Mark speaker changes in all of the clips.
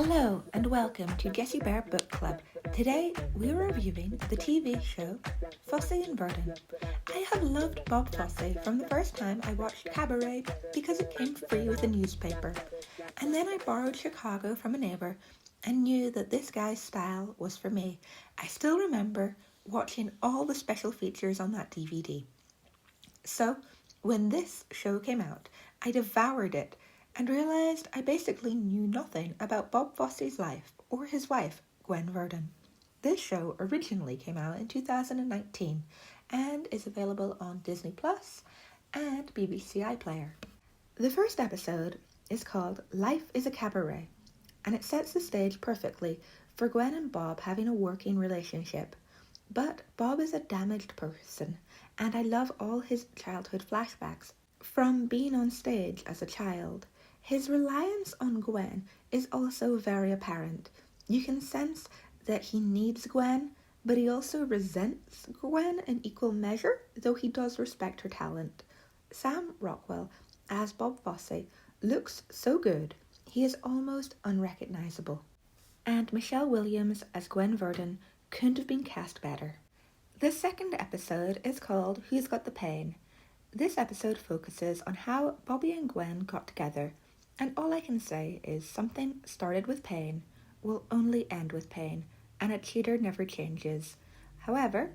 Speaker 1: Hello and welcome to Jessie Bear Book Club. Today we're reviewing the TV show Fosse and Verdon. I have loved Bob Fosse from the first time I watched Cabaret because it came free with a newspaper. And then I borrowed Chicago from a neighbour and knew that this guy's style was for me. I still remember watching all the special features on that DVD. So when this show came out, I devoured it and realised I basically knew nothing about Bob Fosse's life or his wife, Gwen Verdon. This show originally came out in 2019 and is available on Disney Plus and BBC iPlayer. The first episode is called Life is a Cabaret, and it sets the stage perfectly for Gwen and Bob having a working relationship. But Bob is a damaged person, and I love all his childhood flashbacks from being on stage as a child. His reliance on Gwen is also very apparent. You can sense that he needs Gwen, but he also resents Gwen in equal measure, though he does respect her talent. Sam Rockwell, as Bob Fosse, looks so good, he is almost unrecognisable. And Michelle Williams as Gwen Verdon couldn't have been cast better. The second episode is called Who's Got the Pain? This episode focuses on how Bobby and Gwen got together, and all I can say is something started with pain will only end with pain, and a cheater never changes. However,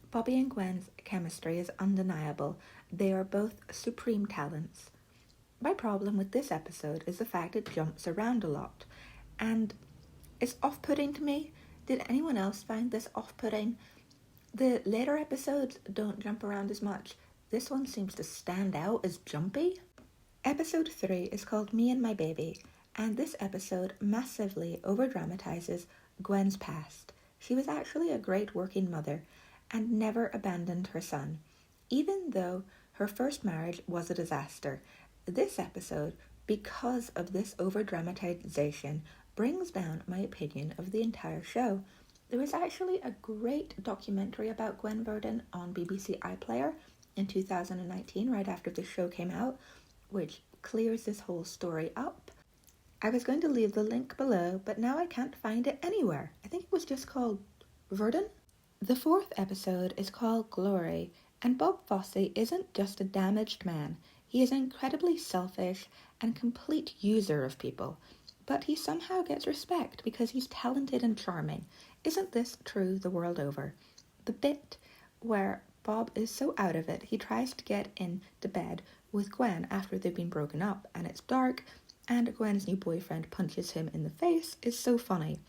Speaker 1: Bobby and Gwen's chemistry is undeniable. They are both supreme talents. My problem with this episode is the fact it jumps around a lot, and it's off-putting to me. Did anyone else find this off-putting? The later episodes don't jump around as much. This one seems to stand out as jumpy. Episode 3 is called Me and My Baby, and this episode massively overdramatizes Gwen's past. She was actually a great working mother and never abandoned her son, even though her first marriage was a disaster. This episode, because of this overdramatization, brings down my opinion of the entire show. There was actually a great documentary about Gwen Verdon on BBC iPlayer in 2019, right after the show came out, which clears this whole story up. I was going to leave the link below, but now I can't find it anywhere. I think it was just called Verdon. The fourth episode is called Glory, and Bob Fosse isn't just a damaged man. He is an incredibly selfish and complete user of people, but he somehow gets respect because he's talented and charming. Isn't this true the world over? The bit where Bob is so out of it, he tries to get into bed with Gwen after they've been broken up, and it's dark, and Gwen's new boyfriend punches him in the face is so funny.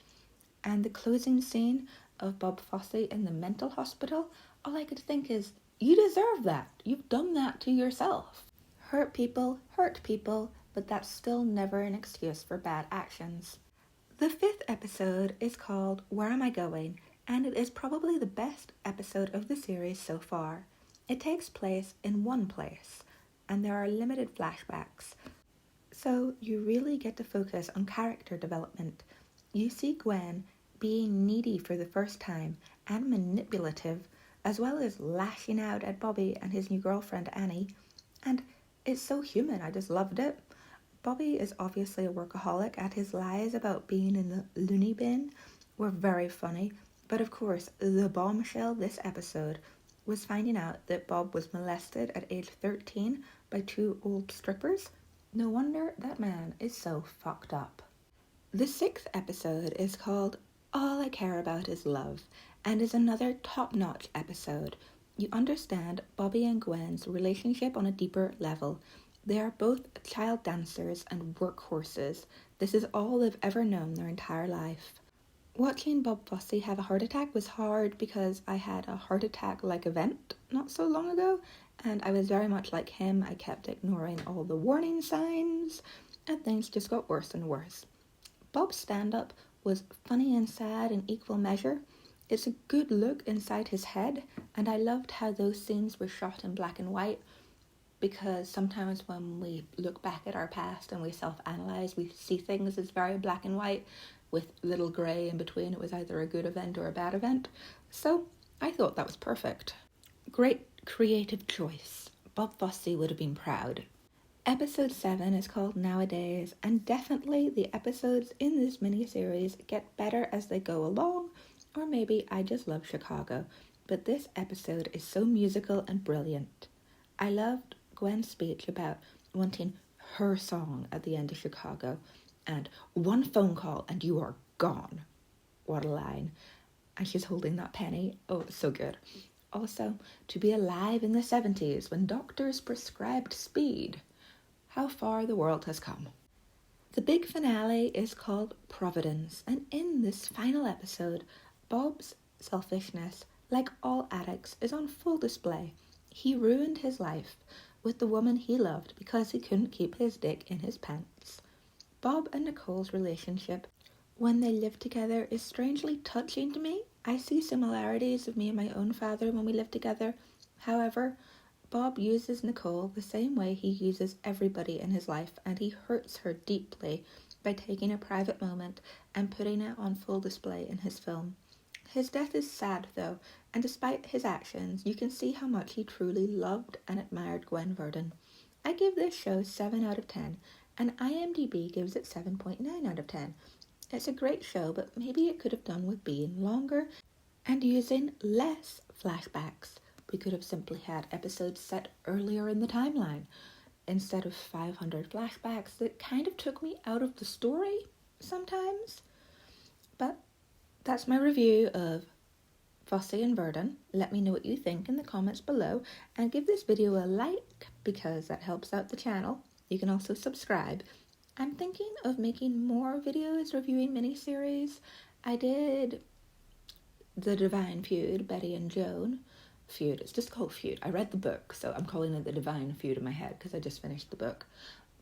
Speaker 1: And the closing scene of Bob Fosse in the mental hospital, all I could think is, you deserve that. You've done that to yourself. Hurt people, but that's still never an excuse for bad actions. The fifth episode is called Where Am I Going? And it is probably the best episode of the series so far. It takes place in one place, and there are limited flashbacks, so you really get to focus on character development. You see Gwen being needy for the first time and manipulative, as well as lashing out at Bobby and his new girlfriend Annie, and it's so human. I just loved it. Bobby is obviously a workaholic, and his lies about being in the loony bin were very funny. But of course, the bombshell this episode was finding out that Bob was molested at age 13 by 2 old strippers. No wonder that man is so fucked up. The sixth episode is called All I Care About Is Love, and is another top-notch episode. You understand Bobby and Gwen's relationship on a deeper level. They are both child dancers and workhorses. This is all they've ever known their entire life. Watching Bob Fosse have a heart attack was hard because I had a heart attack-like event not so long ago, and I was very much like him. I kept ignoring all the warning signs, and things just got worse and worse. Bob's stand-up was funny and sad in equal measure. It's a good look inside his head, and I loved how those scenes were shot in black and white, because sometimes when we look back at our past and we self-analyze, we see things as very black and white, with little grey in between. It was either a good event or a bad event. So I thought that was perfect. Great creative choice. Bob Fosse would have been proud. Episode 7 is called Nowadays, and definitely the episodes in this miniseries get better as they go along, or maybe I just love Chicago, but this episode is so musical and brilliant. I loved Gwen's speech about wanting her song at the end of Chicago, and one phone call and you are gone. What a line. And she's holding that penny. Oh, it's so good. Also, to be alive in the 70s when doctors prescribed speed. How far the world has come. The big finale is called Providence, and in this final episode, Bob's selfishness, like all addicts, is on full display. He ruined his life with the woman he loved because he couldn't keep his dick in his pants. Bob and Nicole's relationship, when they live together, is strangely touching to me. I see similarities of me and my own father when we live together. However, Bob uses Nicole the same way he uses everybody in his life, and he hurts her deeply by taking a private moment and putting it on full display in his film. His death is sad though, and despite his actions, you can see how much he truly loved and admired Gwen Verdon. I give this show 7 out of 10, and IMDb gives it 7.9 out of 10. It's a great show, but maybe it could have done with being longer and using less flashbacks. We could have simply had episodes set earlier in the timeline instead of 500 flashbacks that kind of took me out of the story sometimes. But that's my review of Fosse and Verdon. Let me know what you think in the comments below, and give this video a like because that helps out the channel. You can also subscribe. I'm thinking of making more videos reviewing miniseries. I did The Divine Feud, Betty and Joan Feud. It's just called Feud. I read the book, so I'm calling it The Divine Feud in my head because I just finished the book.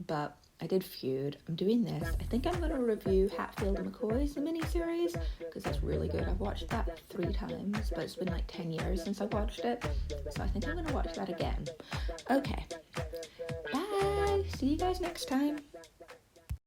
Speaker 1: But I did Feud. I'm doing this. I think I'm going to review Hatfield and McCoy's the miniseries because that's really good. I've watched that 3 times, but it's been like 10 years since I watched it. So I think I'm going to watch that again. Okay. Bye. See you guys next time.